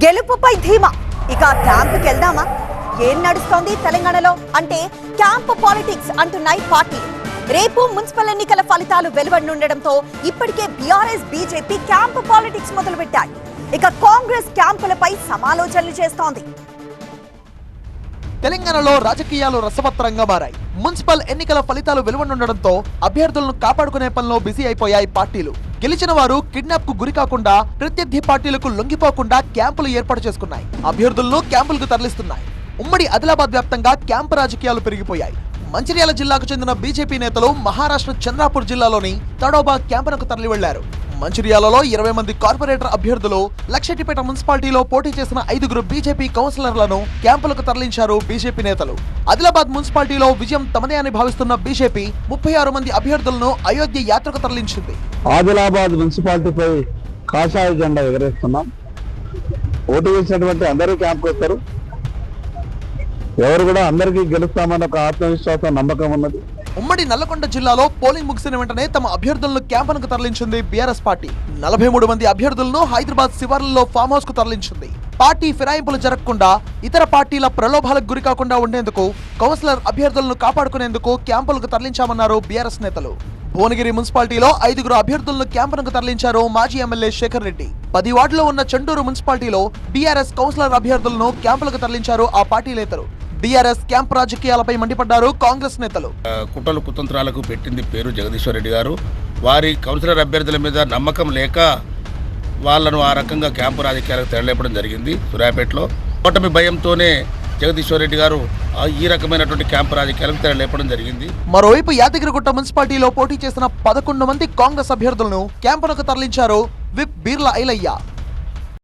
గెలుపుపై ధీమా. ఇక క్యాంపుకి వెళ్దామా? ఏం నడుస్తోంది తెలంగాణలో అంటే క్యాంప్ పాలిటిక్స్ అంటున్నాయి పార్టీలు. రేపు మున్సిపల్ ఎన్నికల ఫలితాలు వెలువడనుండడంతో ఇప్పటికే బీఆర్ఎస్ బీజేపీ క్యాంప్ పాలిటిక్స్ మొదలుపెట్టాయి. ఇక కాంగ్రెస్ క్యాంపులపై సమాలోచనలు చేస్తోంది. తెలంగాణలో రాజకీయాలు రసవత్తరంగా మారాయి. మున్సిపల్ ఎన్నికల ఫలితాలు వెలువడనుండడంతో అభ్యర్థులను కాపాడుకునే పనిలో బిజీ అయిపోయాయి పార్టీలు. గెలిచిన వారు కిడ్నాప్ కు గురి కాకుండా, ప్రత్యర్థి పార్టీలకు లొంగిపోకుండా క్యాంపులు ఏర్పాటు చేసుకున్నాయి. అభ్యర్థులను క్యాంపులకు తరలిస్తున్నాయి. ఉమ్మడి ఆదిలాబాద్ వ్యాప్తంగా క్యాంపు రాజకీయాలు పెరిగిపోయాయి. మంచిర్యాల జిల్లాకు చెందిన బీజేపీ నేతలు మహారాష్ట్ర చంద్రాపూర్ జిల్లాలోని తడోబా క్యాంపునకు తరలి వెళ్లారు. మంచిర్యాలలో 20 మంది కార్పొరేటర్ అభ్యర్థులు, లక్షెట్టిపేట మున్సిపాలిటీలో పోటీ చేసిన 5 బీజేపీ కౌన్సిలర్లను క్యాంపులకు తరలించారు బీజేపీ నేతలు. ఆదిలాబాద్ మున్సిపాలిటీలో విజయం తమదే అని భావిస్తున్న బీజేపీ 36 మంది అభ్యర్థులను అయోధ్య యాత్రకు తరలించింది. ఆదిలాబాద్ మున్సిపాలిటీపై కాషాయ జెండా ఎగరేస్తున్నాం. ఓటు వేసినటువంటి అందరూ క్యాంప్కి వస్తారు. ఎవరు కూడా అందరికీ గెలుస్తామన్న ఒక ఆత్మవిశ్వాసం, నమ్మకం ఉన్నది. ఉమ్మడి నల్లగొండ జిల్లాలో పోలింగ్ ముగిసిన వెంటనే తమ అభ్యర్థులను క్యాంపునకు తరలించింది బీఆర్ఎస్ పార్టీ. 43 మంది అభ్యర్థులను హైదరాబాద్ శివార్లలో ఫామ్ హౌస్ కు తరలించింది. పార్టీ ఫిరాయింపులు జరగకుండా, ఇతర పార్టీల ప్రలోభాలకు గురి కాకుండా ఉండేందుకు, కౌన్సిలర్ అభ్యర్థులను కాపాడుకునేందుకు క్యాంపులకు తరలించామన్నారు బీఆర్ఎస్ నేతలు. భువనగిరి మున్సిపాలిటీలో 5 అభ్యర్థులను క్యాంపునకు తరలించారు మాజీ ఎమ్మెల్యే శేఖర్ రెడ్డి. 10 వార్డులో ఉన్న చండూరు మున్సిపాలిటీలో బీఆర్ఎస్ కౌన్సిలర్ అభ్యర్థులను క్యాంపులకు తరలించారు ఆ పార్టీ నేతలు. బీఆర్ఎస్ క్యాంప్ రాజకీయాలపై మండిపడ్డారు కాంగ్రెస్ నేతలు. కుట్రలు కుతంత్రాలకు పెట్టింది పేరు జగదీశ్వర్ రెడ్డి గారు. వారి కౌన్సిలర్ అభ్యర్థుల మీద నమ్మకం లేక వాళ్ళను ఆ రకంగా క్యాంపు రాజకీయాలకు తెరలేపడం జరిగింది. సూర్యాపేటలో ఓటమి భయంతోనే జగదీశ్వర్ రెడ్డి గారు ఈ రకమైనటువంటి క్యాంపు రాజకీయాలకు తెరలేపడం జరిగింది. మరోవైపు యాదగిరిగుట్ట మున్సిపాలిటీలో పోటీ చేసిన 11 మంది కాంగ్రెస్ అభ్యర్థులను క్యాంపునకు తరలించారు విప్ బీర్లా ఐలయ్య.